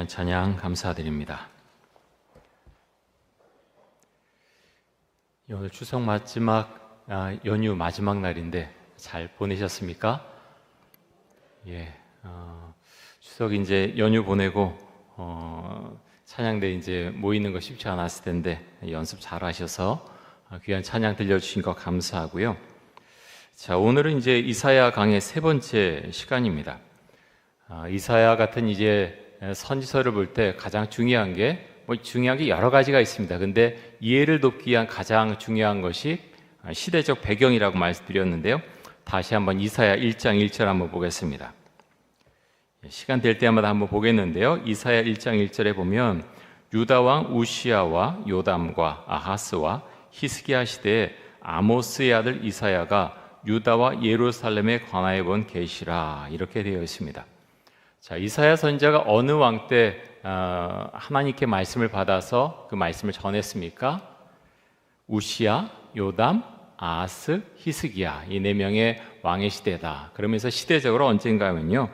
귀한 찬양 감사드립니다. 오늘 추석 연휴 마지막 날인데 잘 보내셨습니까? 추석 이제 연휴 보내고 찬양대 이제 모이는 거 쉽지 않았을 텐데 연습 잘 하셔서 귀한 찬양 들려주신 거 감사하고요. 자, 오늘은 이제 이사야 강의 세 번째 시간입니다. 이사야 같은 이제 선지서를 볼 때 가장 중요한 게 여러 가지가 있습니다. 근데 이해를 돕기 위한 가장 중요한 것이 시대적 배경이라고 말씀드렸는데요. 다시 한번 이사야 1장 1절 한번 보겠습니다. 시간 될 때마다 한번 보겠는데요. 이사야 1장 1절에 보면 유다 왕 우시야와 요담과 아하스와 히스기야 시대에 아모스의 아들 이사야가 유다와 예루살렘에 관하여 본 계시라, 이렇게 되어 있습니다. 자, 이사야 선지자가 어느 왕 때 하나님께 말씀을 받아서 그 말씀을 전했습니까? 우시야, 요담, 아하스, 히스기야, 이 네 명의 왕의 시대다. 그러면서 시대적으로 언젠가면요,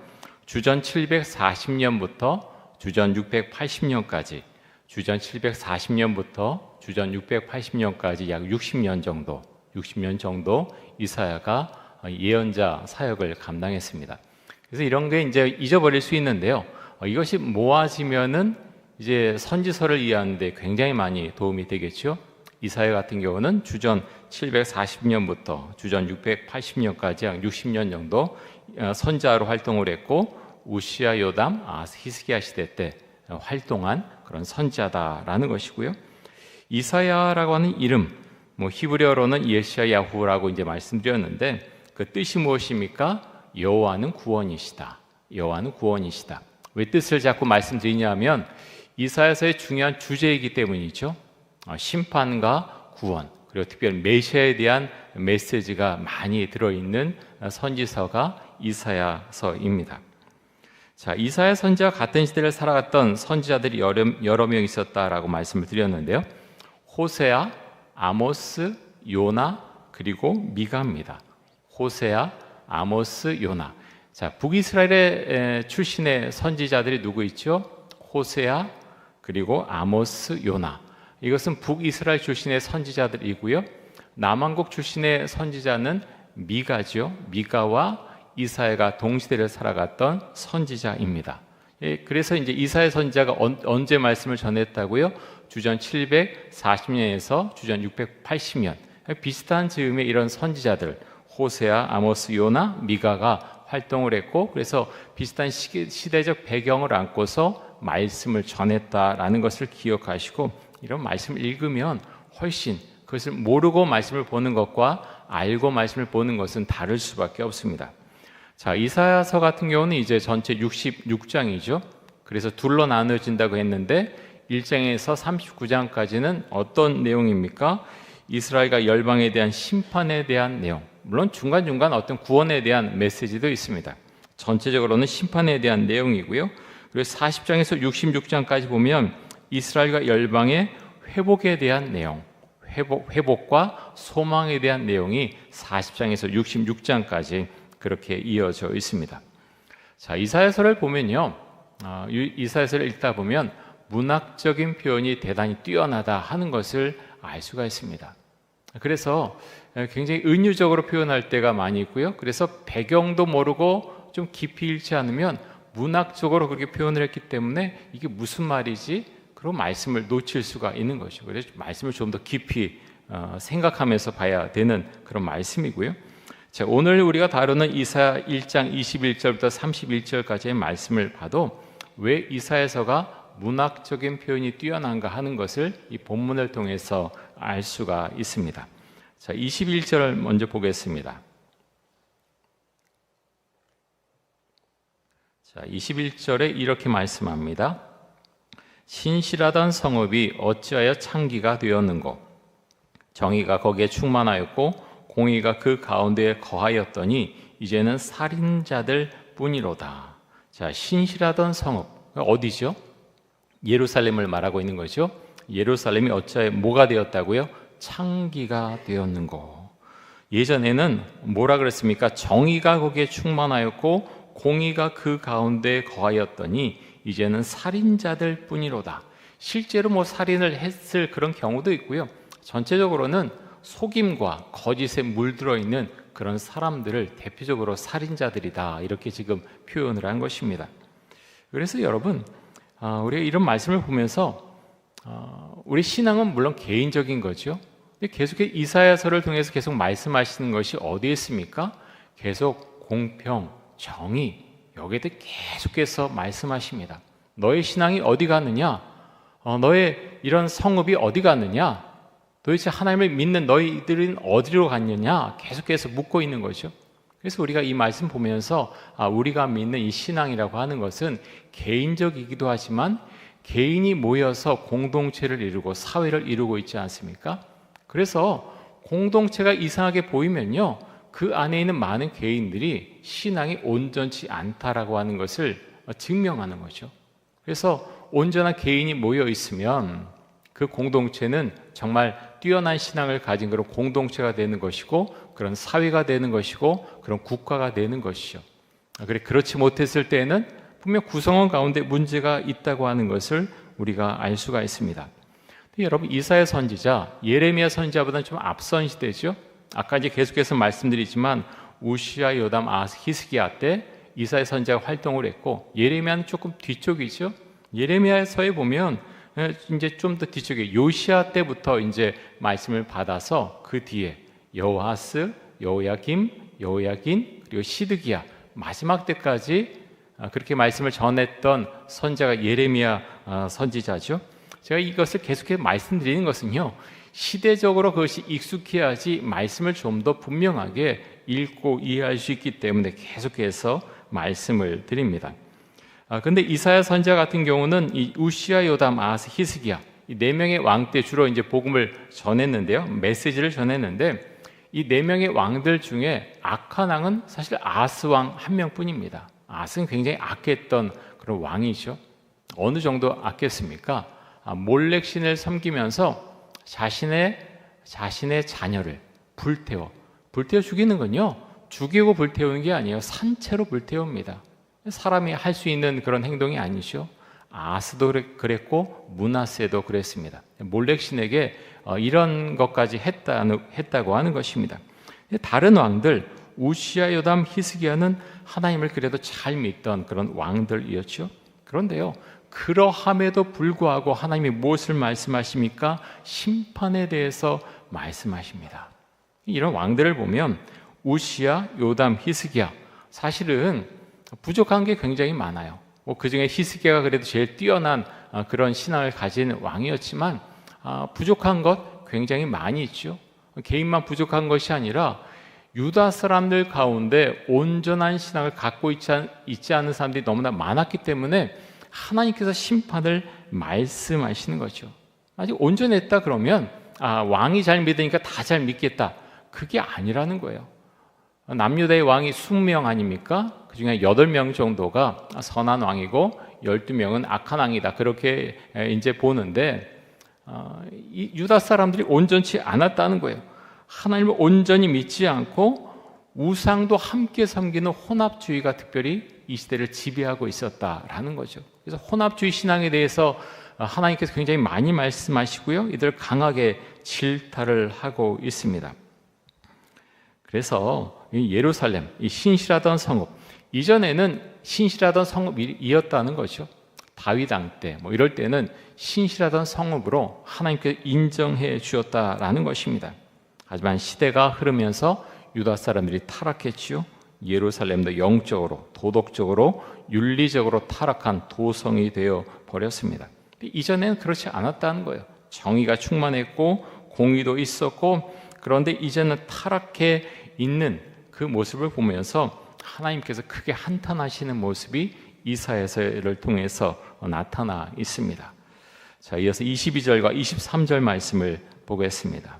주전 740년부터 주전 680년까지, 주전 740년부터 주전 680년까지 약 60년 정도 이사야가 예언자 사역을 감당했습니다. 그래서 이런 게 이제 잊어버릴 수 있는데요. 이것이 모아지면은 이제 선지서를 이해하는 데 굉장히 많이 도움이 되겠죠. 이사야 같은 경우는 주전 740년부터 주전 680년까지 약 60년 정도 선지자로 활동을 했고, 우시야, 요담, 아하스, 히스기야 시대 때 활동한 그런 선지자다라는 것이고요. 이사야라고 하는 이름, 히브리어로는 예시야야후라고 이제 말씀드렸는데, 그 뜻이 무엇입니까? 여호와는 구원이시다. 여호와는 구원이시다. 왜 뜻을 자꾸 말씀드리냐면 이사야서의 중요한 주제이기 때문이죠. 심판과 구원, 그리고 특별히 메시아에 대한 메시지가 많이 들어있는 선지서가 이사야서입니다. 자, 이사야 선지자와 같은 시대를 살아갔던 선지자들이 여러 명 있었다라고 말씀을 드렸는데요. 호세아, 아모스, 요나, 그리고 미가입니다. 호세아, 아모스, 요나. 자, 북이스라엘 출신의 선지자들이 누구 있죠? 호세아, 그리고 아모스, 요나. 이것은 북이스라엘 출신의 선지자들이고요. 남한국 출신의 선지자는 미가죠. 미가와 이사야가 동시대를 살아갔던 선지자입니다. 그래서 이제 이사야 선지자가 언제 말씀을 전했다고요? 주전 740년에서 주전 680년. 비슷한 즈음에 이런 선지자들, 호세아, 아모스, 요나, 미가가 활동을 했고, 그래서 비슷한 시대적 배경을 안고서 말씀을 전했다라는 것을 기억하시고, 이런 말씀을 읽으면 훨씬 그것을 모르고 말씀을 보는 것과 알고 말씀을 보는 것은 다를 수밖에 없습니다. 자, 이사야서 같은 경우는 이제 전체 66장이죠. 그래서 둘로 나눠진다고 했는데 1장에서 39장까지는 어떤 내용입니까? 이스라엘과 열방에 대한 심판에 대한 내용, 물론 중간중간 어떤 구원에 대한 메시지도 있습니다. 전체적으로는 심판에 대한 내용이고요. 그리고 40장에서 66장까지 보면 이스라엘과 열방의 회복에 대한 내용, 회복과 소망에 대한 내용이 40장에서 66장까지 그렇게 이어져 있습니다. 자, 이사야서를 보면요, 이사야서를 읽다 보면 문학적인 표현이 대단히 뛰어나다 하는 것을 알 수가 있습니다. 그래서 굉장히 은유적으로 표현할 때가 많이 있고요. 그래서 배경도 모르고 좀 깊이 읽지 않으면 문학적으로 그렇게 표현을 했기 때문에 이게 무슨 말이지? 그런 말씀을 놓칠 수가 있는 것이고, 그래서 말씀을 좀 더 깊이 생각하면서 봐야 되는 그런 말씀이고요. 자, 오늘 우리가 다루는 이사야 1장 21절부터 31절까지의 말씀을 봐도 왜 이사야서가 문학적인 표현이 뛰어난가 하는 것을 이 본문을 통해서 알 수가 있습니다. 자, 21절을 먼저 보겠습니다. 자, 21절에 이렇게 말씀합니다. 신실하던 성읍이 어찌하여 창기가 되었는고, 정의가 거기에 충만하였고 공의가 그 가운데에 거하였더니 이제는 살인자들 뿐이로다. 자, 신실하던 성읍, 어디죠? 예루살렘을 말하고 있는 거죠. 예루살렘이 어찌하여 뭐가 되었다고요? 창기가 되었는고. 예전에는 뭐라 그랬습니까? 정의가 거기에 충만하였고 공의가 그 가운데 거하였더니 이제는 살인자들 뿐이로다. 실제로 뭐 살인을 했을 그런 경우도 있고요. 전체적으로는 속임과 거짓에 물들어 있는 그런 사람들을 대표적으로 살인자들이다, 이렇게 지금 표현을 한 것입니다. 그래서 여러분, 우리가 이런 말씀을 보면서 우리 신앙은 물론 개인적인 거죠. 계속 이사야서를 통해서 계속 말씀하시는 것이 어디에 있습니까? 계속 공평, 정의, 여기에 대해 계속해서 말씀하십니다. 너의 신앙이 어디 가느냐? 너의 이런 성읍이 어디 가느냐? 도대체 하나님을 믿는 너희들은 어디로 갔느냐? 계속해서 묻고 있는 거죠. 그래서 우리가 이 말씀 보면서 우리가 믿는 이 신앙이라고 하는 것은 개인적이기도 하지만 개인이 모여서 공동체를 이루고 사회를 이루고 있지 않습니까? 그래서 공동체가 이상하게 보이면요, 그 안에 있는 많은 개인들이 신앙이 온전치 않다라고 하는 것을 증명하는 거죠. 그래서 온전한 개인이 모여 있으면 그 공동체는 정말 뛰어난 신앙을 가진 그런 공동체가 되는 것이고, 그런 사회가 되는 것이고, 그런 국가가 되는 것이죠. 그렇지 못했을 때에는 분명 구성원 가운데 문제가 있다고 하는 것을 우리가 알 수가 있습니다. 여러분, 이사야 선지자, 예레미야 선지자보다는 좀 앞선 시대죠. 아까 이제 계속해서 말씀드리지만 우시야, 요담, 아스, 히스기야 때 이사야 선지자가 활동을 했고, 예레미야는 조금 뒤쪽이죠. 예레미야서에 보면 이제 좀 더 뒤쪽에 요시야 때부터 이제 말씀을 받아서 그 뒤에 여호아스, 여호야김, 여호야긴, 그리고 시드기야, 마지막 때까지 그렇게 말씀을 전했던 선지자가 예레미야 선지자죠. 제가 이것을 계속해서 말씀드리는 것은요, 시대적으로 그것이 익숙해야지 말씀을 좀 더 분명하게 읽고 이해할 수 있기 때문에 계속해서 말씀을 드립니다. 근데 이사야 선지자 같은 경우는 이 우시야, 요담, 아스, 히스기야, 이 네 명의 왕 때 주로 이제 복음을 전했는데요, 메시지를 전했는데, 이 네 명의 왕들 중에 악한 왕은 사실 아스 왕 한 명뿐입니다. 아스는 굉장히 악했던 그런 왕이죠. 어느 정도 악했습니까? 몰렉 신을 섬기면서 자신의 자녀를 불태워 죽이는 건요, 죽이고 불태우는 게 아니에요. 산채로 불태웁니다. 사람이 할 수 있는 그런 행동이 아니죠. 아스도 그랬고 므낫세도 그랬습니다. 몰렉 신에게 이런 것까지 했다고 하는 것입니다. 다른 왕들 우시야, 요담, 히스기야는 하나님을 그래도 잘 믿던 그런 왕들이었죠. 그런데요, 그러함에도 불구하고 하나님이 무엇을 말씀하십니까? 심판에 대해서 말씀하십니다. 이런 왕들을 보면 우시야, 요담, 히스기야, 사실은 부족한 게 굉장히 많아요. 그 중에 히스기야가 그래도 제일 뛰어난 그런 신앙을 가진 왕이었지만 부족한 것 굉장히 많이 있죠. 개인만 부족한 것이 아니라 유다 사람들 가운데 온전한 신앙을 갖고 있지 않은 사람들이 너무나 많았기 때문에 하나님께서 심판을 말씀하시는 거죠. 아직 온전했다 그러면 왕이 잘 믿으니까 다 잘 믿겠다, 그게 아니라는 거예요. 남유다의 왕이 20명 아닙니까? 그 중에 8명 정도가 선한 왕이고 12명은 악한 왕이다, 그렇게 이제 보는데 이 유다 사람들이 온전치 않았다는 거예요. 하나님을 온전히 믿지 않고 우상도 함께 섬기는 혼합주의가 특별히 이 시대를 지배하고 있었다라는 거죠. 그래서 혼합주의 신앙에 대해서 하나님께서 굉장히 많이 말씀하시고요, 이들을 강하게 질타를 하고 있습니다. 그래서 이 예루살렘, 이 신실하던 성읍, 이전에는 신실하던 성읍이었다는 거죠. 다윗 왕 때 이럴 때는 신실하던 성읍으로 하나님께서 인정해 주었다라는 것입니다. 하지만 시대가 흐르면서 유다 사람들이 타락했지요. 예루살렘도 영적으로, 도덕적으로, 윤리적으로 타락한 도성이 되어 버렸습니다. 이전에는 그렇지 않았다는 거예요. 정의가 충만했고 공의도 있었고, 그런데 이제는 타락해 있는 그 모습을 보면서 하나님께서 크게 한탄하시는 모습이 이사야서를 통해서 나타나 있습니다. 자, 이어서 22절과 23절 말씀을 보겠습니다.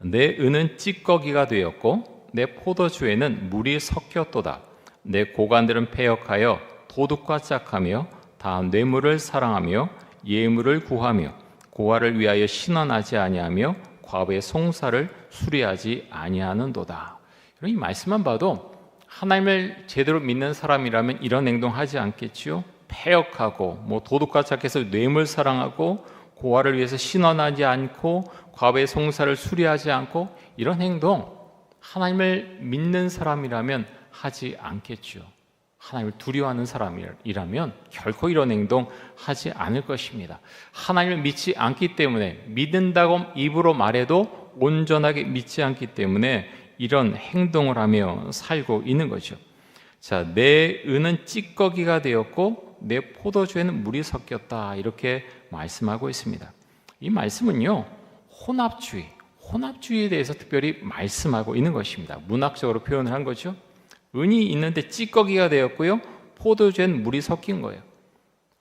내 은은 찌꺼기가 되었고 내 포도주에는 물이 섞였도다. 내 고관들은 패역하여 도둑과 짝하며 다 뇌물을 사랑하며 예물을 구하며 고아를 위하여 신원하지 아니하며 과부의 송사를 수리하지 아니하는도다. 이 말씀만 봐도 하나님을 제대로 믿는 사람이라면 이런 행동하지 않겠지요. 패역하고 도둑과 착해서 뇌물 사랑하고 고아를 위해서 신원하지 않고 과부의 송사를 수리하지 않고 이런 행동 하나님을 믿는 사람이라면 하지 않겠죠. 하나님을 두려워하는 사람이라면 결코 이런 행동 하지 않을 것입니다. 하나님을 믿지 않기 때문에 믿는다고 입으로 말해도 온전하게 믿지 않기 때문에 이런 행동을 하며 살고 있는 거죠. 자, 내 은은 찌꺼기가 되었고 내 포도주에는 물이 섞였다 이렇게 말씀하고 있습니다. 이 말씀은요 혼합주의에 대해서 특별히 말씀하고 있는 것입니다. 문학적으로 표현을 한 거죠. 은이 있는데 찌꺼기가 되었고요 포도주에는 물이 섞인 거예요.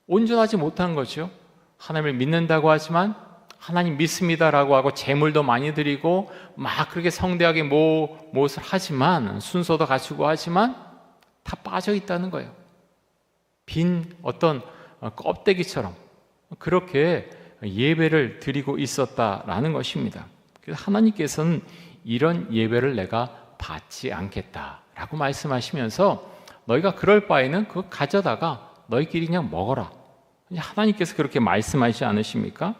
온전하지 못한 거죠. 하나님을 믿는다고 하지만 하나님 믿습니다라고 하고 재물도 많이 드리고 막 그렇게 성대하게 무엇을 하지만 순서도 갖추고 하지만 다 빠져 있다는 거예요. 빈 어떤 껍데기처럼 그렇게 예배를 드리고 있었다라는 것입니다. 그래서 하나님께서는 이런 예배를 내가 받지 않겠다라고 말씀하시면서 너희가 그럴 바에는 그거 가져다가 너희끼리 그냥 먹어라. 하나님께서 그렇게 말씀하시지 않으십니까?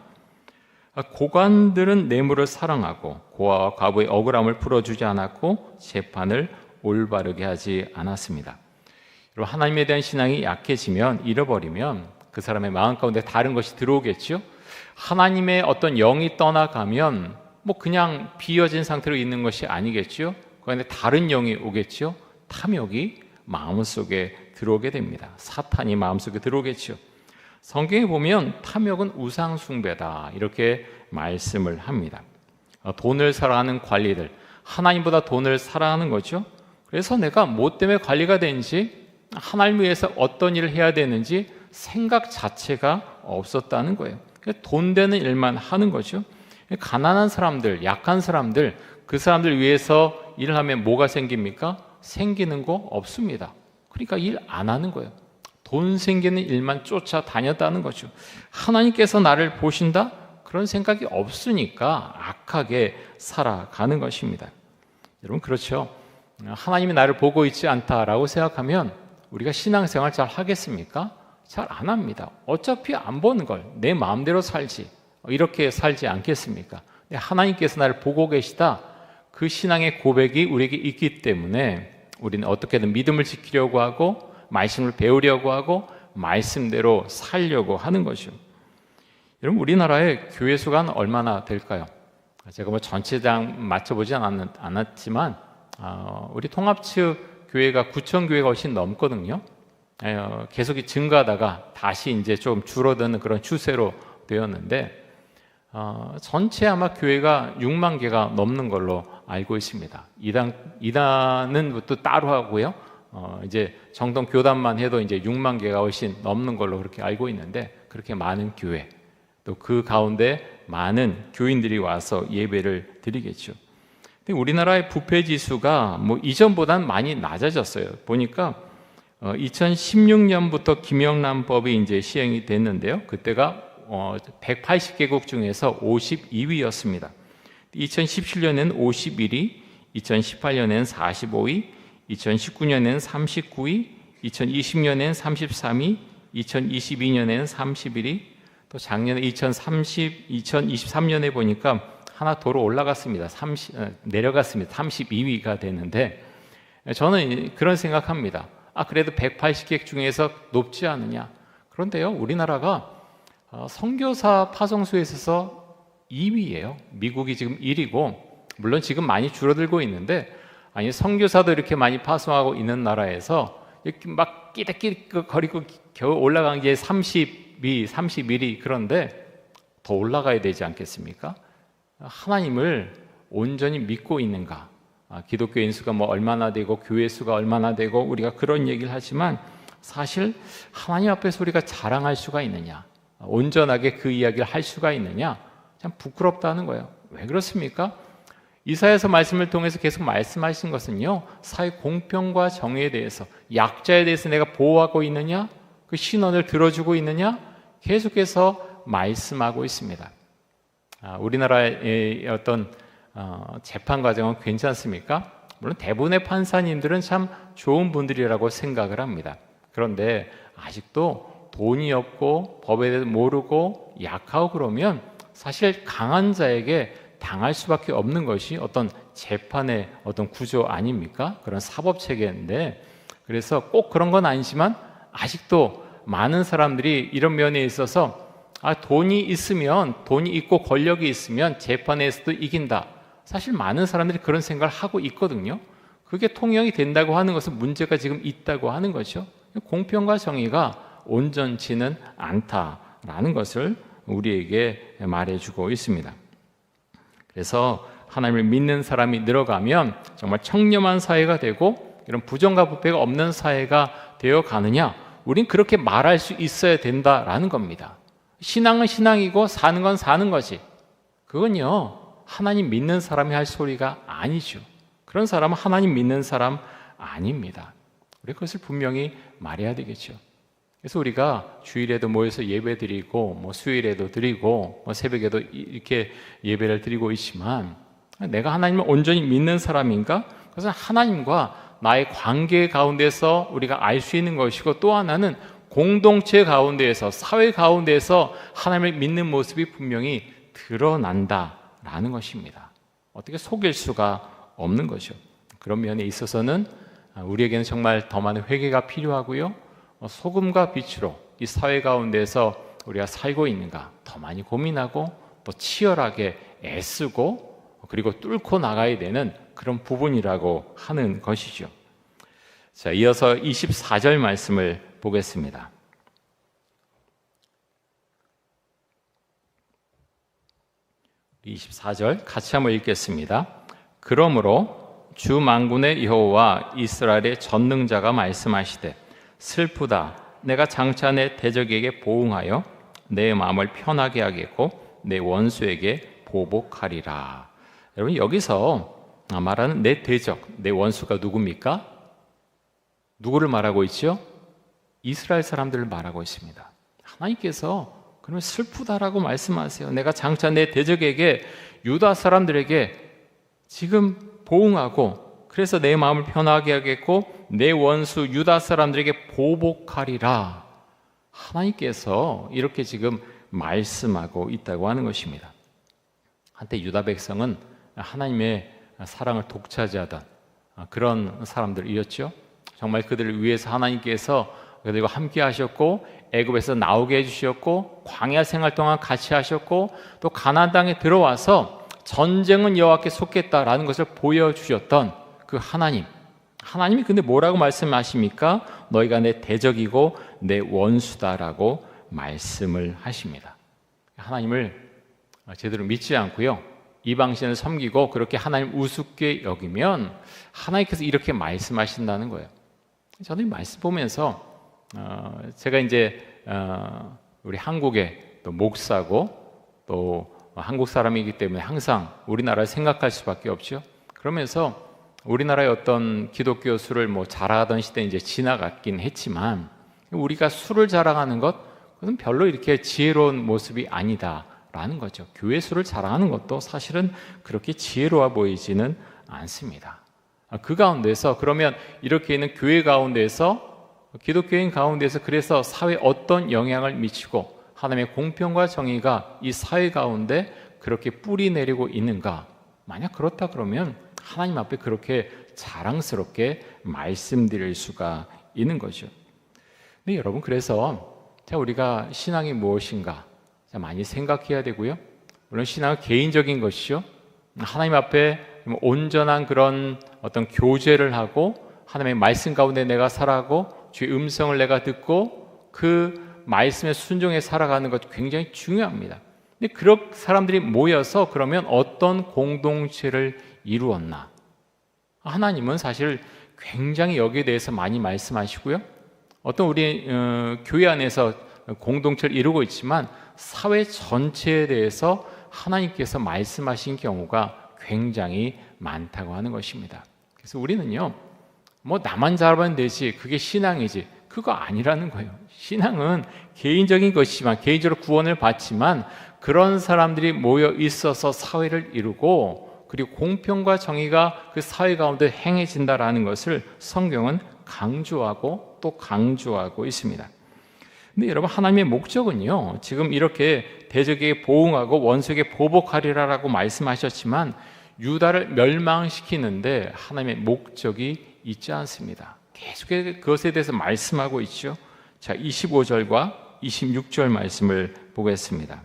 고관들은 뇌물을 사랑하고 고아와 과부의 억울함을 풀어주지 않았고 재판을 올바르게 하지 않았습니다. 여러분, 하나님에 대한 신앙이 약해지면 잃어버리면 그 사람의 마음 가운데 다른 것이 들어오겠죠. 하나님의 어떤 영이 떠나가면 그냥 비어진 상태로 있는 것이 아니겠죠. 그 안에 다른 영이 오겠죠. 탐욕이 마음속에 들어오게 됩니다. 사탄이 마음속에 들어오겠죠. 성경에 보면 탐욕은 우상 숭배다 이렇게 말씀을 합니다. 돈을 사랑하는 관리들, 하나님보다 돈을 사랑하는 거죠. 그래서 내가 뭐 때문에 관리가 되는지, 하나님을 위해서 어떤 일을 해야 되는지 생각 자체가 없었다는 거예요. 돈 되는 일만 하는 거죠. 가난한 사람들, 약한 사람들, 그 사람들 위해서 일을 하면 뭐가 생깁니까? 생기는 거 없습니다. 그러니까 일 안 하는 거예요. 돈 생기는 일만 쫓아다녔다는 거죠. 하나님께서 나를 보신다? 그런 생각이 없으니까 악하게 살아가는 것입니다. 여러분, 그렇죠? 하나님이 나를 보고 있지 않다라고 생각하면 우리가 신앙생활 잘 하겠습니까? 잘 안 합니다. 어차피 안 보는 걸 내 마음대로 살지, 이렇게 살지 않겠습니까? 하나님께서 나를 보고 계시다, 그 신앙의 고백이 우리에게 있기 때문에 우리는 어떻게든 믿음을 지키려고 하고 말씀을 배우려고 하고 말씀대로 살려고 하는 거죠. 여러분, 우리나라의 교회 수가 얼마나 될까요? 제가 전체장 맞춰보지 않았지만 우리 통합측 교회가 9천 교회가 훨씬 넘거든요. 계속 증가하다가 다시 이제 좀 줄어드는 그런 추세로 되었는데 전체 아마 교회가 6만 개가 넘는 걸로 알고 있습니다. 이단은 또 따로 하고요. 이제 정동 교단만 해도 이제 6만 개가 훨씬 넘는 걸로 그렇게 알고 있는데, 그렇게 많은 교회, 또 그 가운데 많은 교인들이 와서 예배를 드리겠죠. 근데 우리나라의 부패 지수가 이전보다는 많이 낮아졌어요. 보니까 2016년부터 김영란법이 이제 시행이 됐는데요. 그때가 180개국 중에서 52위였습니다. 2017년에는 51위, 2018년에는 45위, 2019년에는 39위, 2020년에는 33위, 2022년에는 31위, 또 작년에 2023년에 보니까 하나 도로 올라갔습니다. 내려갔습니다. 32위가 되는데, 저는 그런 생각합니다. 그래도 180개 중에서 높지 않느냐. 그런데요, 우리나라가 선교사 파송수에 있어서 2위예요. 미국이 지금 1위고, 물론 지금 많이 줄어들고 있는데, 선교사도 이렇게 많이 파송하고 있는 나라에서 이렇게 막 끼덕끼덕거리고 겨우 올라간 게 30위, 31위. 그런데 더 올라가야 되지 않겠습니까? 하나님을 온전히 믿고 있는가? 기독교인 수가 얼마나 되고 교회 수가 얼마나 되고 우리가 그런 얘기를 하지만 사실 하나님 앞에서 우리가 자랑할 수가 있느냐? 온전하게 그 이야기를 할 수가 있느냐? 참 부끄럽다는 거예요. 왜 그렇습니까? 이사야서 말씀을 통해서 계속 말씀하신 것은요, 사회 공평과 정의에 대해서, 약자에 대해서 내가 보호하고 있느냐, 그 신원을 들어주고 있느냐, 계속해서 말씀하고 있습니다. 우리나라의 어떤 재판 과정은 괜찮습니까? 물론 대부분의 판사님들은 참 좋은 분들이라고 생각을 합니다. 그런데 아직도 돈이 없고 법에 대해서 모르고 약하고 그러면 사실 강한 자에게 당할 수밖에 없는 것이 어떤 재판의 어떤 구조 아닙니까? 그런 사법 체계인데, 그래서 꼭 그런 건 아니지만 아직도 많은 사람들이 이런 면에 있어서 돈이 있으면, 돈이 있고 권력이 있으면 재판에서도 이긴다. 사실 많은 사람들이 그런 생각을 하고 있거든요. 그게 통용이 된다고 하는 것은 문제가 지금 있다고 하는 거죠. 공평과 정의가 온전치는 않다라는 것을 우리에게 말해주고 있습니다. 그래서 하나님을 믿는 사람이 늘어가면 정말 청렴한 사회가 되고 이런 부정과 부패가 없는 사회가 되어 가느냐? 우린 그렇게 말할 수 있어야 된다라는 겁니다. 신앙은 신앙이고 사는 건 사는 거지. 그건요, 하나님 믿는 사람이 할 소리가 아니죠. 그런 사람은 하나님 믿는 사람 아닙니다. 우리 그것을 분명히 말해야 되겠죠. 그래서 우리가 주일에도 모여서 예배 드리고 수요일에도 드리고 새벽에도 이렇게 예배를 드리고 있지만, 내가 하나님을 온전히 믿는 사람인가? 그것은 하나님과 나의 관계 가운데서 우리가 알 수 있는 것이고, 또 하나는 공동체 가운데에서, 사회 가운데에서 하나님을 믿는 모습이 분명히 드러난다라는 것입니다. 어떻게 속일 수가 없는 거죠. 그런 면에 있어서는 우리에게는 정말 더 많은 회개가 필요하고요, 소금과 빛으로 이 사회 가운데서 우리가 살고 있는가 더 많이 고민하고 또 치열하게 애쓰고 그리고 뚫고 나가야 되는 그런 부분이라고 하는 것이죠. 자, 이어서 24절 말씀을 보겠습니다. 24절 같이 한번 읽겠습니다. 그러므로 주 만군의 여호와 이스라엘의 전능자가 말씀하시되 슬프다, 내가 장차 내 대적에게 보응하여 내 마음을 편하게 하겠고 내 원수에게 보복하리라. 여러분, 여기서 말하는 내 대적, 내 원수가 누굽니까? 누구를 말하고 있죠? 이스라엘 사람들을 말하고 있습니다. 하나님께서 그러면 슬프다라고 말씀하세요. 내가 장차 내 대적에게, 유다 사람들에게 지금 보응하고 그래서 내 마음을 편하게 하겠고 내 원수 유다 사람들에게 보복하리라. 하나님께서 이렇게 지금 말씀하고 있다고 하는 것입니다. 한때 유다 백성은 하나님의 사랑을 독차지하던 그런 사람들이었죠. 정말 그들을 위해서 하나님께서 그들과 함께 하셨고 애굽에서 나오게 해주셨고 광야 생활 동안 같이 하셨고 또 가나안 땅에 들어와서 전쟁은 여호와께 속겠다라는 것을 보여주셨던 그 하나님이 근데 뭐라고 말씀하십니까? 너희가 내 대적이고 내 원수다라고 말씀을 하십니다. 하나님을 제대로 믿지 않고요, 이방신을 섬기고 그렇게 하나님 우습게 여기면 하나님께서 이렇게 말씀하신다는 거예요. 저는 이 말씀 보면서 제가 이제 우리 한국의 또 목사고 또 한국 사람이기 때문에 항상 우리나라를 생각할 수밖에 없죠. 그러면서 우리나라의 어떤 기독교 술을 자랑하던 시대 이제 지나갔긴 했지만, 우리가 술을 자랑하는 것, 그것은 별로 이렇게 지혜로운 모습이 아니다라는 거죠. 교회 술을 자랑하는 것도 사실은 그렇게 지혜로워 보이지는 않습니다. 그 가운데서 그러면 이렇게 있는 교회 가운데서, 기독교인 가운데서 그래서 사회에 어떤 영향을 미치고 하나님의 공평과 정의가 이 사회 가운데 그렇게 뿌리 내리고 있는가? 만약 그렇다 그러면 하나님 앞에 그렇게 자랑스럽게 말씀드릴 수가 있는 거죠. 근데 여러분, 그래서 우리가 신앙이 무엇인가 많이 생각해야 되고요. 물론 신앙은 개인적인 것이죠. 하나님 앞에 온전한 그런 어떤 교제를 하고 하나님의 말씀 가운데 내가 살아가고 주의 음성을 내가 듣고 그 말씀에 순종해 살아가는 것 굉장히 중요합니다. 근데 그런 사람들이 모여서 그러면 어떤 공동체를 이루었나? 하나님은 사실 굉장히 여기에 대해서 많이 말씀하시고요. 어떤 우리 교회 안에서 공동체를 이루고 있지만 사회 전체에 대해서 하나님께서 말씀하신 경우가 굉장히 많다고 하는 것입니다. 그래서 우리는요, 나만 잘하면 되지, 그게 신앙이지, 그거 아니라는 거예요. 신앙은 개인적인 것이지만, 개인적으로 구원을 받지만 그런 사람들이 모여 있어서 사회를 이루고 그리고 공평과 정의가 그 사회 가운데 행해진다라는 것을 성경은 강조하고 또 강조하고 있습니다. 근데 여러분, 하나님의 목적은요, 지금 이렇게 대적에게 보응하고 원수에게 보복하리라라고 말씀하셨지만 유다를 멸망시키는데 하나님의 목적이 있지 않습니다. 계속해서 그것에 대해서 말씀하고 있죠. 자, 25절과 26절 말씀을 보겠습니다.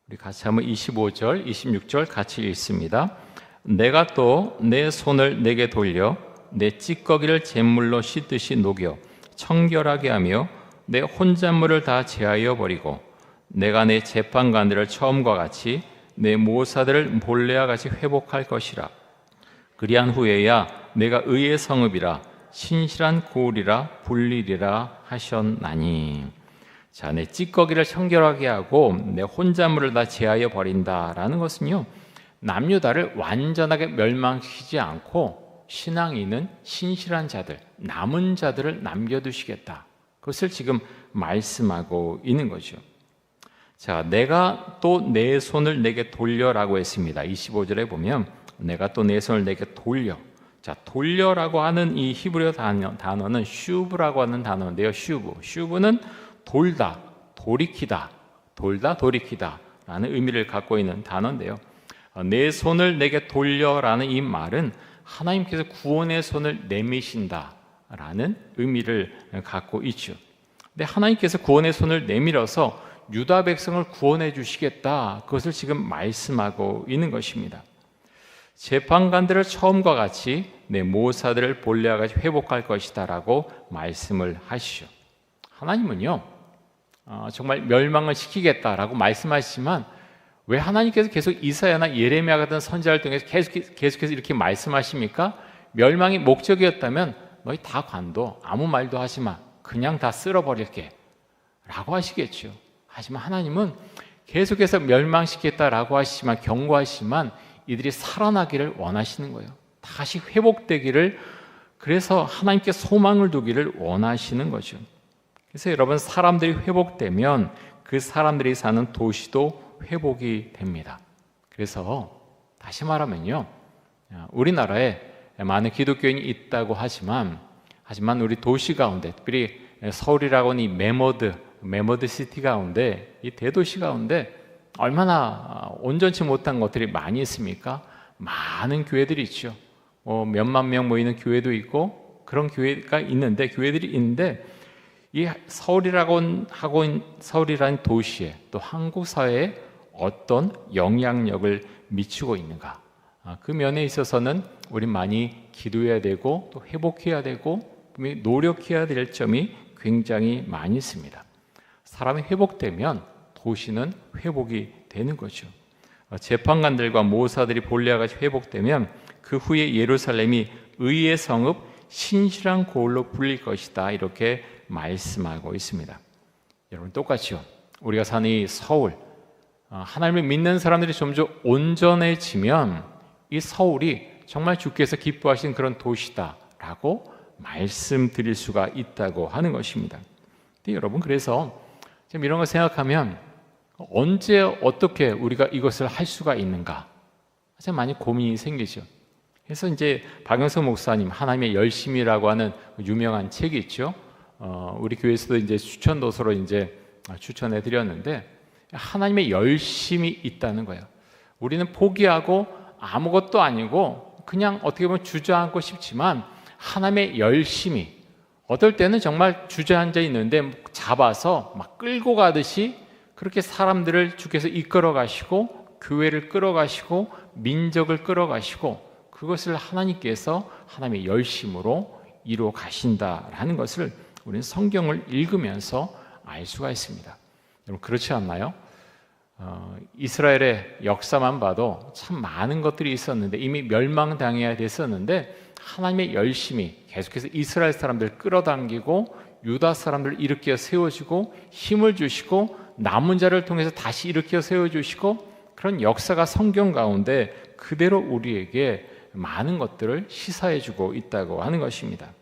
우리 같이 한번 25절, 26절 같이 읽습니다. 내가 또 내 손을 내게 돌려 내 찌꺼기를 잿물로 씻듯이 녹여 청결하게 하며 내 혼잣물을 다 제하여 버리고 내가 내 재판관들을 처음과 같이 내 모사들을 본래와 같이 회복할 것이라. 그리한 후에야 내가 의의 성읍이라 신실한 고울이라 불리리라 하셨나니. 자, 내 찌꺼기를 청결하게 하고 내 혼잣물을 다 제하여 버린다라는 것은요, 남유다를 완전하게 멸망시키지 않고 신앙이 있는 신실한 자들, 남은 자들을 남겨두시겠다. 그것을 지금 말씀하고 있는 거죠. 자, 내가 또 내 손을 내게 돌려라고 했습니다. 25절에 보면 내가 또 내 손을 내게 돌려. 자, 돌려라고 하는 이 히브리어 단어는 슈브라고 하는 단어인데요. 슈브는 돌다, 돌이키다, 돌다, 돌이키다 라는 의미를 갖고 있는 단어인데요. 내 손을 내게 돌려라는 이 말은 하나님께서 구원의 손을 내미신다라는 의미를 갖고 있죠. 근데 하나님께서 구원의 손을 내밀어서 유다 백성을 구원해 주시겠다, 그것을 지금 말씀하고 있는 것입니다. 재판관들을 처음과 같이 내 모사들을 본래와 같이 회복할 것이다 라고 말씀을 하시죠. 하나님은요, 정말 멸망을 시키겠다라고 말씀하시지만 왜 하나님께서 계속 이사야나 예레미야 같은 선지자를 통해서 계속해서 이렇게 말씀하십니까? 멸망이 목적이었다면 너희 다 관둬, 아무 말도 하지 마, 그냥 다 쓸어버릴게 라고 하시겠죠. 하지만 하나님은 계속해서 멸망시키겠다라고 하시지만, 경고하시지만 이들이 살아나기를 원하시는 거예요. 다시 회복되기를, 그래서 하나님께 소망을 두기를 원하시는 거죠. 그래서 여러분, 사람들이 회복되면 그 사람들이 사는 도시도 회복이 됩니다. 그래서 다시 말하면요, 우리나라에 많은 기독교인이 있다고 하지만 우리 도시 가운데, 특별히 서울이라고 하는 이 메머드 시티 가운데, 이 대도시 가운데 얼마나 온전치 못한 것들이 많이 있습니까? 많은 교회들이 있죠. 몇만 명 모이는 교회도 있고 그런 교회가 있는데, 교회들이 있는데 이 서울이라는 도시에, 또 한국 사회에 어떤 영향력을 미치고 있는가, 그 면에 있어서는 우리 많이 기도해야 되고 또 회복해야 되고 노력해야 될 점이 굉장히 많이 있습니다. 사람이 회복되면 도시는 회복이 되는 거죠. 재판관들과 모사들이 본래와 같이 회복되면 그 후에 예루살렘이 의의 성읍, 신실한 고을로 불릴 것이다, 이렇게 말씀하고 있습니다. 여러분, 똑같이요, 우리가 사는 이 서울, 하나님을 믿는 사람들이 점점 온전해지면 이 서울이 정말 주께서 기뻐하신 그런 도시다라고 말씀드릴 수가 있다고 하는 것입니다. 근데 여러분, 그래서 지금 이런 걸 생각하면 언제 어떻게 우리가 이것을 할 수가 있는가, 참 많이 고민이 생기죠. 그래서 이제 박영석 목사님 하나님의 열심이라고 하는 유명한 책이 있죠. 우리 교회에서도 이제 추천 도서로 이제 추천해 드렸는데, 하나님의 열심이 있다는 거예요. 우리는 포기하고 아무것도 아니고 그냥 어떻게 보면 주저앉고 싶지만 하나님의 열심이, 어떨 때는 정말 주저앉아 있는데 잡아서 막 끌고 가듯이 그렇게 사람들을 주께서 이끌어 가시고 교회를 끌어 가시고 민족을 끌어 가시고, 그것을 하나님께서 하나님의 열심으로 이루어 가신다라는 것을 우리는 성경을 읽으면서 알 수가 있습니다. 여러분, 그렇지 않나요? 이스라엘의 역사만 봐도 참 많은 것들이 있었는데, 이미 멸망당해야 됐었는데 하나님의 열심이 계속해서 이스라엘 사람들을 끌어당기고 유다 사람들을 일으켜 세워주고 힘을 주시고 남은 자를 통해서 다시 일으켜 세워주시고, 그런 역사가 성경 가운데 그대로 우리에게 많은 것들을 시사해주고 있다고 하는 것입니다.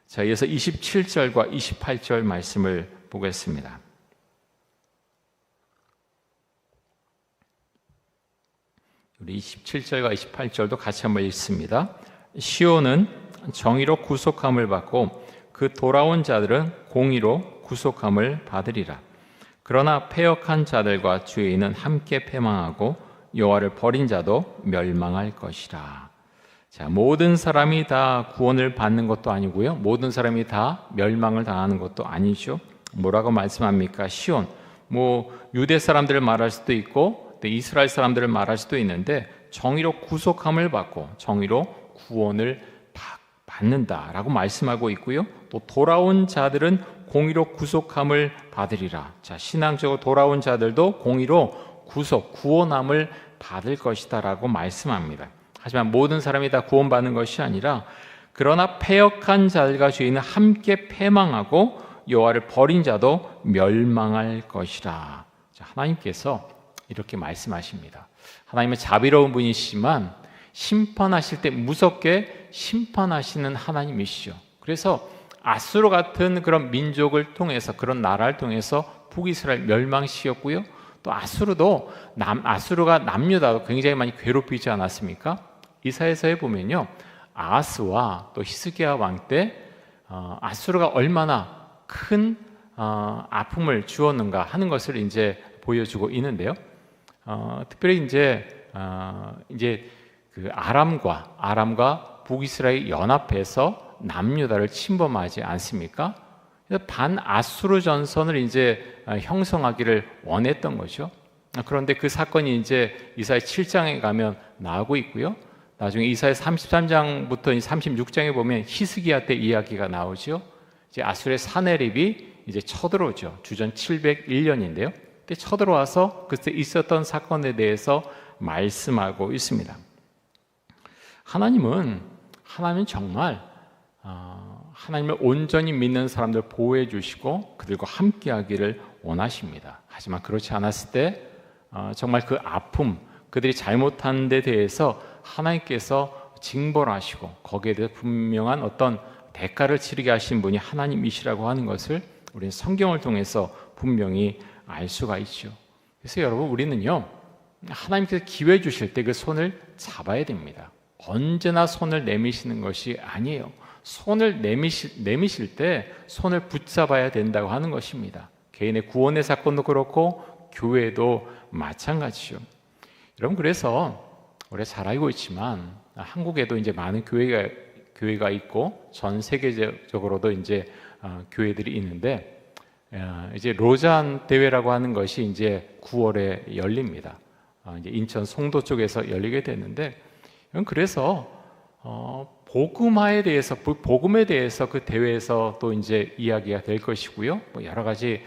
자, 이어서 27절과 28절 말씀을 보겠습니다. 우리 27절과 28절도 같이 한번 읽습니다. 시온은 정의로 구속함을 받고 그 돌아온 자들은 공의로 구속함을 받으리라. 그러나 패역한 자들과 주인은 함께 패망하고 여호와를 버린 자도 멸망할 것이라. 자, 모든 사람이 다 구원을 받는 것도 아니고요, 모든 사람이 다 멸망을 당하는 것도 아니죠. 뭐라고 말씀합니까? 시온, 유대 사람들을 말할 수도 있고 또 이스라엘 사람들을 말할 수도 있는데, 정의로 구속함을 받고 정의로 구원을 받는다라고 말씀하고 있고요, 또 돌아온 자들은 공의로 구속함을 받으리라. 자, 신앙적으로 돌아온 자들도 공의로 구원함을 받을 것이다 라고 말씀합니다. 하지만 모든 사람이 다 구원받는 것이 아니라, 그러나 패역한 자들과 주인은 함께 패망하고 여호와를 버린 자도 멸망할 것이라. 자, 하나님께서 이렇게 말씀하십니다. 하나님은 자비로운 분이시지만 심판하실 때 무섭게 심판하시는 하나님이시죠. 그래서 아수르 같은 그런 민족을 통해서, 그런 나라를 통해서 북이스라엘 멸망시켰고요, 또 아수르가 남유다도 굉장히 많이 괴롭히지 않았습니까? 이사야서에 보면요, 아하스와 또 히스기야 왕 때 아수르가 얼마나 큰 아픔을 주었는가 하는 것을 이제 보여주고 있는데요. 특별히 이제 그 아람과 북이스라엘 연합해서 남유다를 침범하지 않습니까? 반아수르 전선을 이제 형성하기를 원했던 거죠. 그런데 그 사건이 이제 이사야 7장에 가면 나오고 있고요. 나중에 이사야 33장부터 36장에 보면 히스기야 때 이야기가 나오죠. 이제 아수르의 사네립이 이제 쳐들어오죠. 주전 701년인데요. 그때 쳐들어와서 그때 있었던 사건에 대해서 말씀하고 있습니다. 하나님은 정말 하나님을 온전히 믿는 사람들 보호해 주시고 그들과 함께 하기를 원하십니다. 하지만 그렇지 않았을 때 정말 그 아픔, 그들이 잘못한 데 대해서 하나님께서 징벌하시고 거기에 대해 분명한 어떤 대가를 치르게 하신 분이 하나님이시라고 하는 것을 우리는 성경을 통해서 분명히 알 수가 있죠. 그래서 여러분, 우리는요, 하나님께서 기회 주실 때 그 손을 잡아야 됩니다. 언제나 손을 내미시는 것이 아니에요. 손을 내미실 때 손을 붙잡아야 된다고 하는 것입니다. 개인의 구원의 사건도 그렇고 교회도 마찬가지죠. 여러분, 그래서 우리가 잘 알고 있지만 한국에도 이제 많은 교회가 있고 전 세계적으로도 이제 교회들이 있는데, 이제 로잔 대회라고 하는 것이 이제 9월에 열립니다. 이제 인천 송도 쪽에서 열리게 됐는데, 그래서 복음에 대해서 그 대회에서 또 이제 이야기가 될 것이고요. 여러 가지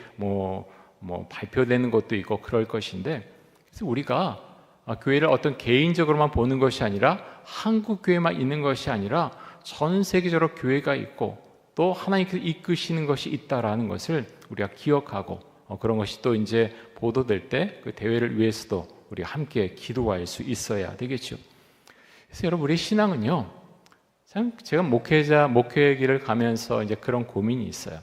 발표되는 것도 있고 그럴 것인데, 그래서 우리가 교회를 어떤 개인적으로만 보는 것이 아니라 한국 교회만 있는 것이 아니라 전 세계적으로 교회가 있고 또 하나님께서 이끄시는 것이 있다라는 것을 우리가 기억하고, 그런 것이 또 이제 보도될 때 그 대회를 위해서도 우리가 함께 기도할 수 있어야 되겠죠. 그래서 여러분, 우리 신앙은요, 참 제가 목회의 길을 가면서 이제 그런 고민이 있어요.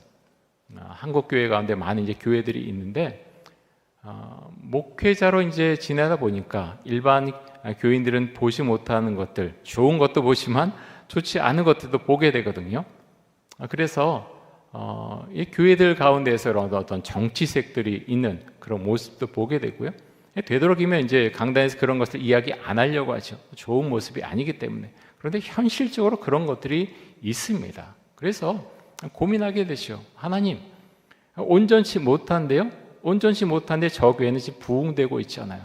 한국 교회 가운데 많은 이제 교회들이 있는데, 목회자로 이제 지내다 보니까 일반 교인들은 보지 못하는 것들, 좋은 것도 보지만 좋지 않은 것들도 보게 되거든요. 그래서 이 교회들 가운데에서 어떤 정치색들이 있는 그런 모습도 보게 되고요. 되도록이면 이제 강단에서 그런 것을 이야기 안 하려고 하죠. 좋은 모습이 아니기 때문에. 그런데 현실적으로 그런 것들이 있습니다. 그래서 고민하게 되죠. 하나님, 온전치 못한데요? 온전치 못한데 저 교회는 지금 부흥되고 있잖아요.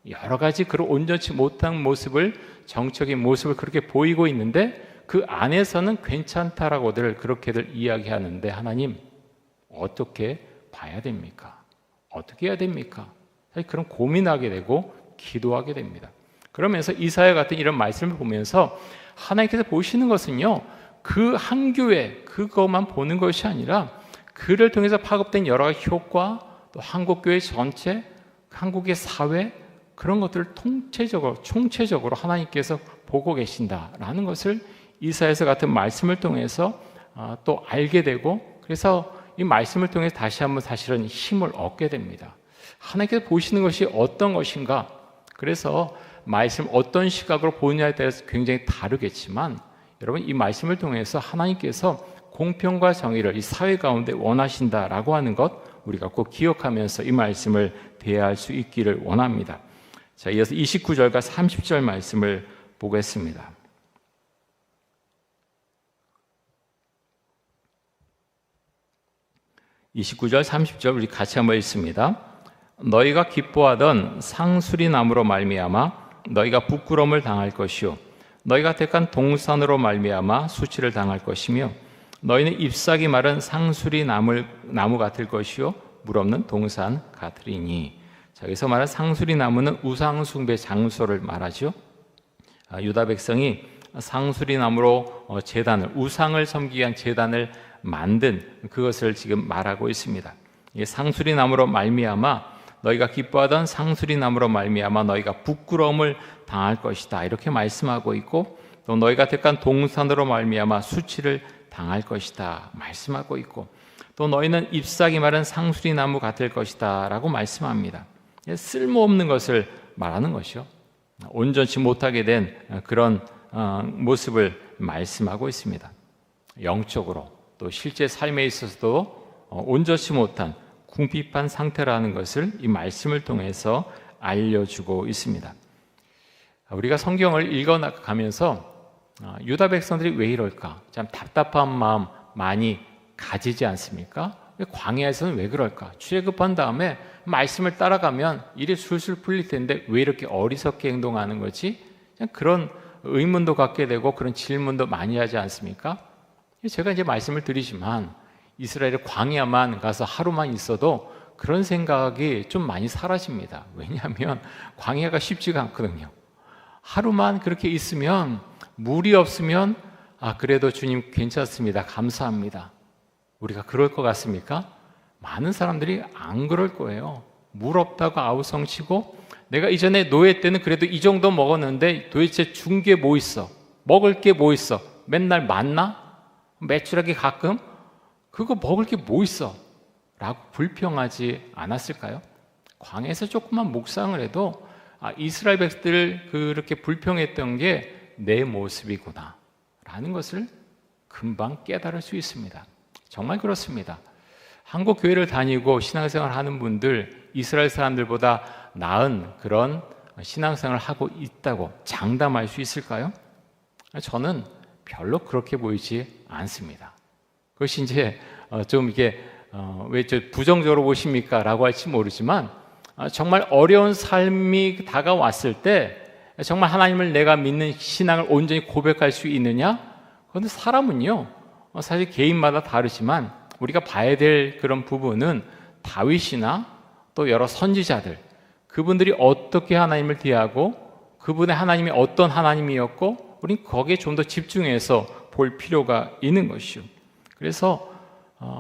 여러 가지 그런 온전치 못한 모습을, 정적인 모습을 그렇게 보이고 있는데 그 안에서는 괜찮다라고들 그렇게들 이야기하는데, 하나님, 어떻게 봐야 됩니까? 어떻게 해야 됩니까? 사실 그런 고민하게 되고 기도하게 됩니다. 그러면서 이사야 같은 이런 말씀을 보면서 하나님께서 보시는 것은요, 그 한 교회 그것만 보는 것이 아니라 그를 통해서 파급된 여러 가지 효과, 또 한국 교회 전체, 한국의 사회, 그런 것들을 총체적으로 하나님께서 보고 계신다라는 것을 이사야서 같은 말씀을 통해서 또 알게 되고, 그래서 이 말씀을 통해서 다시 한번 사실은 힘을 얻게 됩니다. 하나님께서 보시는 것이 어떤 것인가? 그래서 말씀 어떤 시각으로 보느냐에 따라서 굉장히 다르겠지만 여러분 이 말씀을 통해서 하나님께서 공평과 정의를 이 사회 가운데 원하신다라고 하는 것 우리가 꼭 기억하면서 이 말씀을 대할 수 있기를 원합니다. 자, 이어서 29절과 30절 말씀을 보겠습니다. 29절 30절 우리 같이 한번 읽습니다. 너희가 기뻐하던 상수리 나무로 말미암아 너희가 부끄러움을 당할 것이요 너희가 택한 동산으로 말미암아 수치를 당할 것이며 너희는 잎사귀 마른 상수리 나무 같을 것이요 물 없는 동산 같으리니. 자, 여기서 말한 상수리 나무는 우상 숭배 장소를 말하죠. 유다 백성이 상수리 나무로 제단을 우상을 섬기기 위한 제단을 만든 그것을 지금 말하고 있습니다. 이게 상수리 나무로 말미암아 너희가 기뻐하던 상수리 나무로 말미암아 너희가 부끄러움을 당할 것이다 이렇게 말씀하고 있고 또 너희가 택한 동산으로 말미암아 수치를 당할 것이다 말씀하고 있고 또 너희는 잎사귀 마른 상수리 나무 같을 것이다 라고 말씀합니다. 쓸모없는 것을 말하는 것이요 온전치 못하게 된 그런 모습을 말씀하고 있습니다. 영적으로 또 실제 삶에 있어서도 온전치 못한 궁핍한 상태라는 것을 이 말씀을 통해서 알려주고 있습니다. 우리가 성경을 읽어가면서 유다 백성들이 왜 이럴까? 참 답답한 마음 많이 가지지 않습니까? 광야에서는 왜 그럴까? 출애굽한 다음에 말씀을 따라가면 일이 술술 풀릴 텐데 왜 이렇게 어리석게 행동하는 거지? 그런 의문도 갖게 되고 그런 질문도 많이 하지 않습니까? 제가 이제 말씀을 드리지만 이스라엘의 광야만 가서 하루만 있어도 그런 생각이 좀 많이 사라집니다. 왜냐하면 광야가 쉽지가 않거든요. 하루만 그렇게 있으면 물이 없으면 그래도 주님 괜찮습니다. 감사합니다. 우리가 그럴 것 같습니까? 많은 사람들이 안 그럴 거예요. 물 없다고 아우성치고 내가 이전에 노예 때는 그래도 이 정도 먹었는데 도대체 준 게 뭐 있어? 먹을 게 뭐 있어? 맨날 만나? 매출하기 가끔? 그거 먹을 게 뭐 있어? 라고 불평하지 않았을까요? 광야에서 조금만 묵상을 해도 이스라엘 백성들 그렇게 불평했던 게 내 모습이구나 라는 것을 금방 깨달을 수 있습니다. 정말 그렇습니다. 한국 교회를 다니고 신앙생활을 하는 분들 이스라엘 사람들보다 나은 그런 신앙생활을 하고 있다고 장담할 수 있을까요? 저는 별로 그렇게 보이지 않습니다. 그것이 이제 좀 이게 왜 저 부정적으로 보십니까? 라고 할지 모르지만 정말 어려운 삶이 다가왔을 때 정말 하나님을 내가 믿는 신앙을 온전히 고백할 수 있느냐? 그런데 사람은요 사실 개인마다 다르지만 우리가 봐야 될 그런 부분은 다윗이나 또 여러 선지자들 그분들이 어떻게 하나님을 대하고 그분의 하나님이 어떤 하나님이었고 우리는 거기에 좀 더 집중해서 볼 필요가 있는 것이죠. 그래서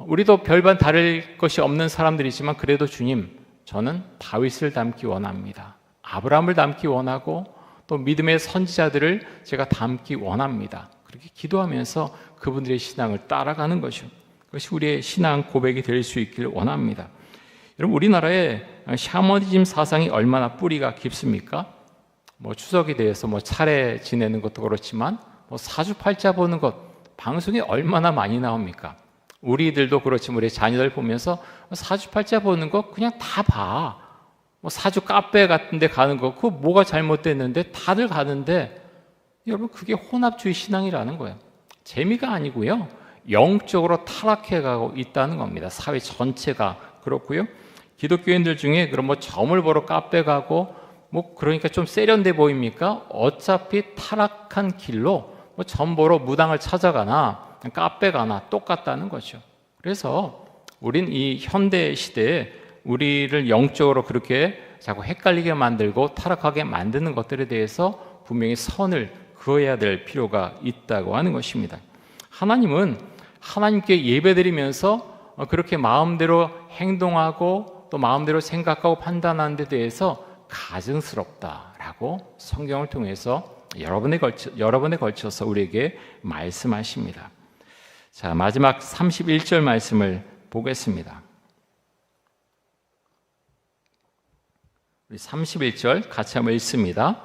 우리도 별반 다를 것이 없는 사람들이지만 그래도 주님 저는 다윗을 닮기 원합니다. 아브라함을 닮기 원하고 또 믿음의 선지자들을 제가 닮기 원합니다. 그렇게 기도하면서 그분들의 신앙을 따라가는 것이죠. 그것이 우리의 신앙 고백이 될 수 있기를 원합니다. 여러분 우리나라의 샤머니즘 사상이 얼마나 뿌리가 깊습니까? 추석에 대해서 차례 지내는 것도 그렇지만 사주팔자 보는 것 방송에 얼마나 많이 나옵니까? 우리들도 그렇지만 우리 자녀들 보면서 사주팔자 보는 거 그냥 다 봐. 사주 카페 같은 데 가는 거 그거 뭐가 잘못됐는데 다들 가는데 여러분 그게 혼합주의 신앙이라는 거예요. 재미가 아니고요. 영적으로 타락해 가고 있다는 겁니다. 사회 전체가 그렇고요. 기독교인들 중에 그럼 점을 보러 카페 가고 그러니까 좀 세련돼 보입니까? 어차피 타락한 길로 점 보러 무당을 찾아가나 카페 가나 똑같다는 거죠. 그래서 우린 이 현대 시대에 우리를 영적으로 그렇게 자꾸 헷갈리게 만들고 타락하게 만드는 것들에 대해서 분명히 선을 그어야 될 필요가 있다고 하는 것입니다. 하나님은 하나님께 예배드리면서 그렇게 마음대로 행동하고 또 마음대로 생각하고 판단하는 데 대해서 가증스럽다라고 성경을 통해서 여러 번에 걸쳐서 우리에게 말씀하십니다. 자, 마지막 31절 말씀을 보겠습니다. 우리 31절 같이 한번 읽습니다.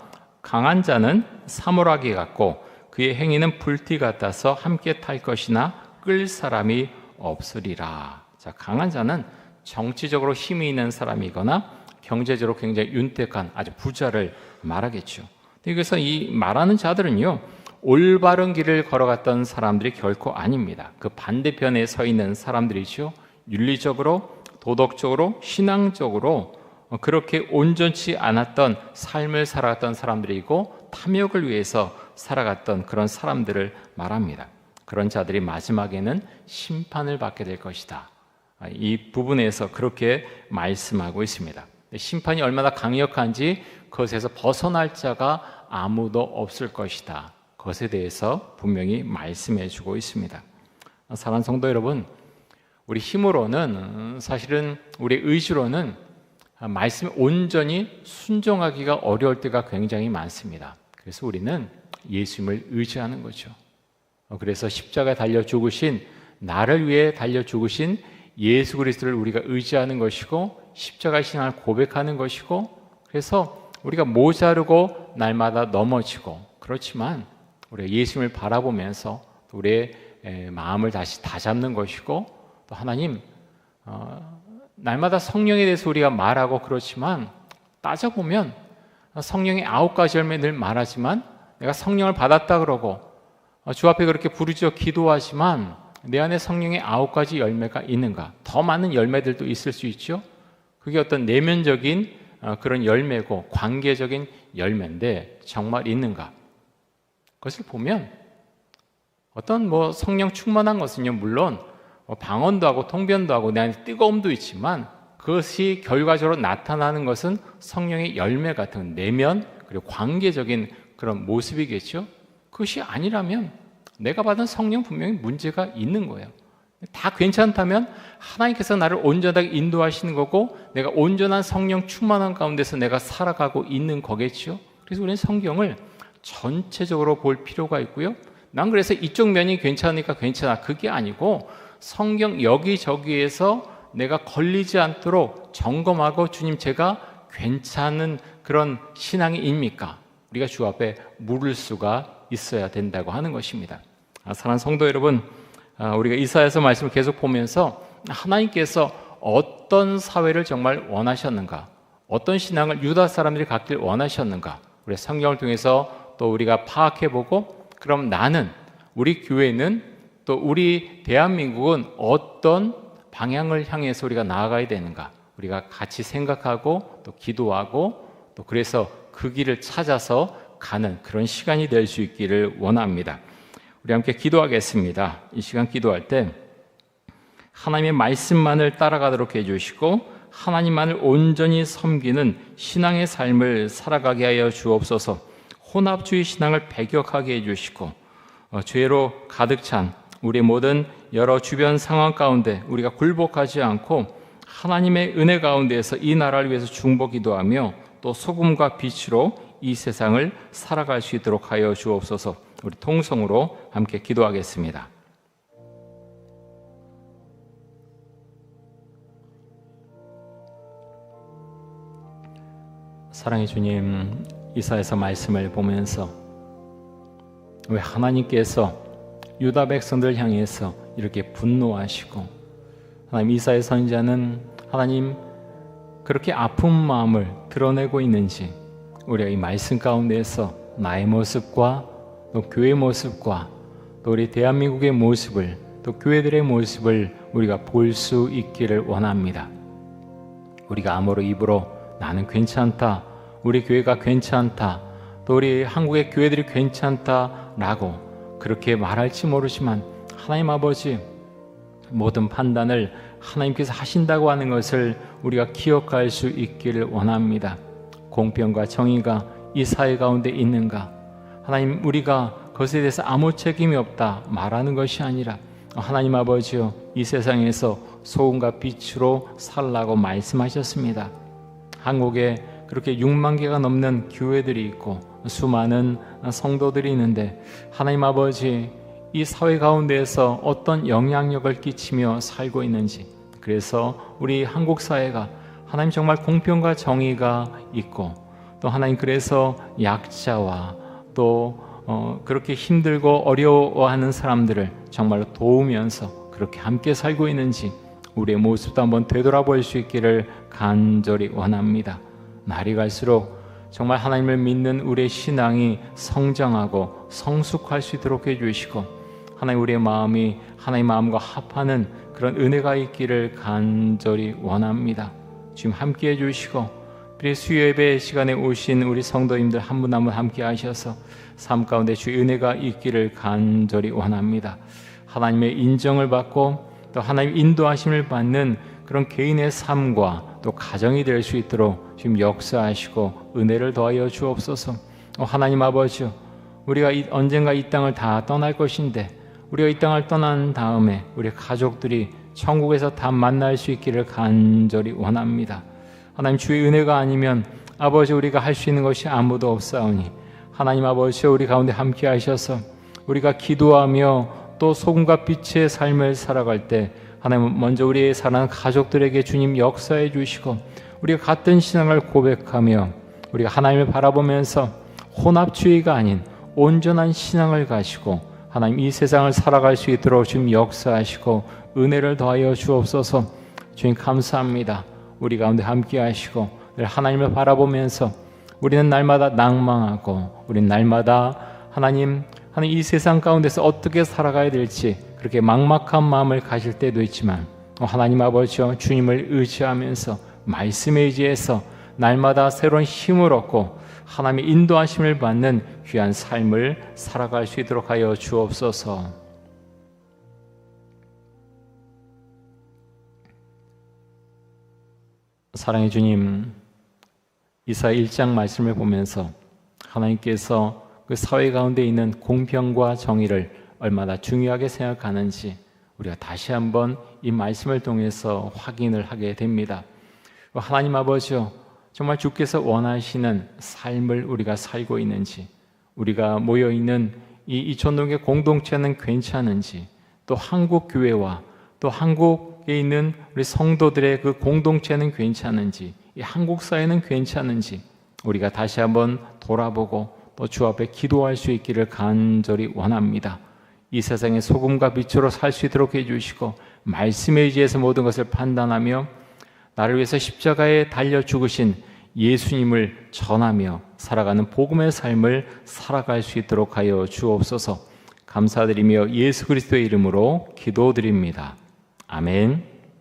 강한 자는 사물하기 같고 그의 행위는 불띠 같아서 함께 탈 것이나 끌 사람이 없으리라. 자, 강한 자는 정치적으로 힘이 있는 사람이거나 경제적으로 굉장히 윤택한 아주 부자를 말하겠죠. 그래서 이 말하는 자들은요, 올바른 길을 걸어갔던 사람들이 결코 아닙니다. 그 반대편에 서 있는 사람들이죠. 윤리적으로, 도덕적으로, 신앙적으로 그렇게 온전치 않았던 삶을 살아갔던 사람들이고 탐욕을 위해서 살아갔던 그런 사람들을 말합니다. 그런 자들이 마지막에는 심판을 받게 될 것이다. 이 부분에서 그렇게 말씀하고 있습니다. 심판이 얼마나 강력한지 그것에서 벗어날 자가 아무도 없을 것이다. 그것에 대해서 분명히 말씀해 주고 있습니다. 사랑하는 성도 여러분, 우리 힘으로는 사실은 우리 의지로는 말씀에 온전히 순종하기가 어려울 때가 굉장히 많습니다. 그래서 우리는 예수님을 의지하는 거죠. 그래서 십자가에 달려 죽으신, 나를 위해 달려 죽으신 예수 그리스도를 우리가 의지하는 것이고 십자가의 신앙을 고백하는 것이고, 그래서 우리가 모자르고 날마다 넘어지고, 그렇지만 우리가 예수님을 바라보면서 우리의 마음을 다시 다잡는 것이고, 또 하나님 날마다 성령에 대해서 우리가 말하고, 그렇지만 따져보면 성령의 9가지 열매 늘 말하지만 내가 성령을 받았다 그러고 주 앞에 그렇게 부르짖어 기도하지만 내 안에 성령의 9가지 열매가 있는가? 더 많은 열매들도 있을 수 있죠. 그게 어떤 내면적인 그런 열매고 관계적인 열매인데 정말 있는가? 그것을 보면 어떤 성령 충만한 것은요, 물론 방언도 하고 통변도 하고 내 안에 뜨거움도 있지만 그것이 결과적으로 나타나는 것은 성령의 열매 같은 내면 그리고 관계적인 그런 모습이겠죠. 그것이 아니라면 내가 받은 성령 분명히 문제가 있는 거예요. 다 괜찮다면 하나님께서 나를 온전하게 인도하시는 거고 내가 온전한 성령 충만한 가운데서 내가 살아가고 있는 거겠죠. 그래서 우리는 성경을 전체적으로 볼 필요가 있고요. 난 그래서 이쪽 면이 괜찮으니까 괜찮아, 그게 아니고 성경 여기저기에서 내가 걸리지 않도록 점검하고, 주님 제가 괜찮은 그런 신앙이입니까? 우리가 주 앞에 물을 수가 있어야 된다고 하는 것입니다. 사랑하는 성도 여러분, 우리가 이사야서 말씀을 계속 보면서 하나님께서 어떤 사회를 정말 원하셨는가, 어떤 신앙을 유다 사람들이 갖길 원하셨는가, 우리 성경을 통해서 또 우리가 파악해보고, 그럼 나는, 우리 교회는, 또 우리 대한민국은 어떤 방향을 향해서 우리가 나아가야 되는가, 우리가 같이 생각하고 또 기도하고 또 그래서 그 길을 찾아서 가는 그런 시간이 될 수 있기를 원합니다. 우리 함께 기도하겠습니다. 이 시간 기도할 때 하나님의 말씀만을 따라가도록 해주시고 하나님만을 온전히 섬기는 신앙의 삶을 살아가게 하여 주옵소서. 혼합주의 신앙을 배격하게 해주시고 죄로 가득 찬 우리 모든 여러 주변 상황 가운데 우리가 굴복하지 않고 하나님의 은혜 가운데에서 이 나라를 위해서 중보기도하며 또 소금과 빛으로 이 세상을 살아갈 수 있도록 하여 주옵소서. 우리 통성으로 함께 기도하겠습니다. 사랑의 주님, 이사야서 말씀을 보면서 왜 하나님께서 유다 백성들 향해서 이렇게 분노하시고, 하나님 이사야 선지자는 하나님 그렇게 아픈 마음을 드러내고 있는지 우리가 이 말씀 가운데에서 나의 모습과 또 교회의 모습과 또 우리 대한민국의 모습을 또 교회들의 모습을 우리가 볼 수 있기를 원합니다. 우리가 암호로 입으로 나는 괜찮다, 우리 교회가 괜찮다, 또 우리 한국의 교회들이 괜찮다라고 그렇게 말할지 모르지만 하나님 아버지, 모든 판단을 하나님께서 하신다고 하는 것을 우리가 기억할 수 있기를 원합니다. 공평과 정의가 이 사회 가운데 있는가? 하나님, 우리가 그것에 대해서 아무 책임이 없다 말하는 것이 아니라 하나님 아버지요, 이 세상에서 소금과 빛으로 살라고 말씀하셨습니다. 한국에 그렇게 6만 개가 넘는 교회들이 있고 수많은 성도들이 있는데 하나님 아버지, 이 사회 가운데에서 어떤 영향력을 끼치며 살고 있는지, 그래서 우리 한국 사회가 하나님 정말 공평과 정의가 있고 또 하나님 그래서 약자와 또 그렇게 힘들고 어려워하는 사람들을 정말로 도우면서 그렇게 함께 살고 있는지 우리의 모습도 한번 되돌아볼 수 있기를 간절히 원합니다. 날이 갈수록 정말 하나님을 믿는 우리의 신앙이 성장하고 성숙할 수 있도록 해주시고 하나님 우리의 마음이 하나님 마음과 합하는 그런 은혜가 있기를 간절히 원합니다. 지금 함께 해주시고 우리 수요예배 시간에 오신 우리 성도님들 한 분 한 분 함께 하셔서 삶 가운데 주의 은혜가 있기를 간절히 원합니다. 하나님의 인정을 받고 또 하나님 인도하심을 받는 그런 개인의 삶과 또 가정이 될 수 있도록 지금 역사하시고 은혜를 더하여 주옵소서. 하나님 아버지, 우리가 언젠가 이 땅을 다 떠날 것인데 우리가 이 땅을 떠난 다음에 우리 가족들이 천국에서 다 만날 수 있기를 간절히 원합니다. 하나님 주의 은혜가 아니면 아버지 우리가 할 수 있는 것이 아무도 없사오니 하나님 아버지 우리 가운데 함께 하셔서 우리가 기도하며 또 소금과 빛의 삶을 살아갈 때 하나님 먼저 우리의 사랑하는 가족들에게 주님 역사해 주시고 우리가 같은 신앙을 고백하며 우리가 하나님을 바라보면서 혼합주의가 아닌 온전한 신앙을 가지고 하나님 이 세상을 살아갈 수 있도록 주님 역사하시고 은혜를 더하여 주옵소서. 주님 감사합니다. 우리 가운데 함께 하시고 늘 하나님을 바라보면서 우리는 날마다 낭망하고 우리는 날마다 하나님 이 세상 가운데서 어떻게 살아가야 될지 그렇게 막막한 마음을 가질 때도 있지만 하나님 아버지여 주님을 의지하면서 말씀에 의지해서 날마다 새로운 힘을 얻고 하나님의 인도하심을 받는 귀한 삶을 살아갈 수 있도록 하여 주옵소서. 사랑의 주님, 이사야 1장 말씀을 보면서 하나님께서 그 사회 가운데 있는 공평과 정의를 얼마나 중요하게 생각하는지 우리가 다시 한번 이 말씀을 통해서 확인을 하게 됩니다. 하나님 아버지요, 정말 주께서 원하시는 삶을 우리가 살고 있는지, 우리가 모여있는 이 이촌동의 공동체는 괜찮은지, 또 한국 교회와 또 한국에 있는 우리 성도들의 그 공동체는 괜찮은지, 이 한국 사회는 괜찮은지 우리가 다시 한번 돌아보고 또 주 앞에 기도할 수 있기를 간절히 원합니다. 이 세상의 소금과 빛으로 살 수 있도록 해주시고 말씀에 의지해서 모든 것을 판단하며 나를 위해서 십자가에 달려 죽으신 예수님을 전하며 살아가는 복음의 삶을 살아갈 수 있도록 하여 주옵소서. 감사드리며 예수 그리스도의 이름으로 기도드립니다. 아멘.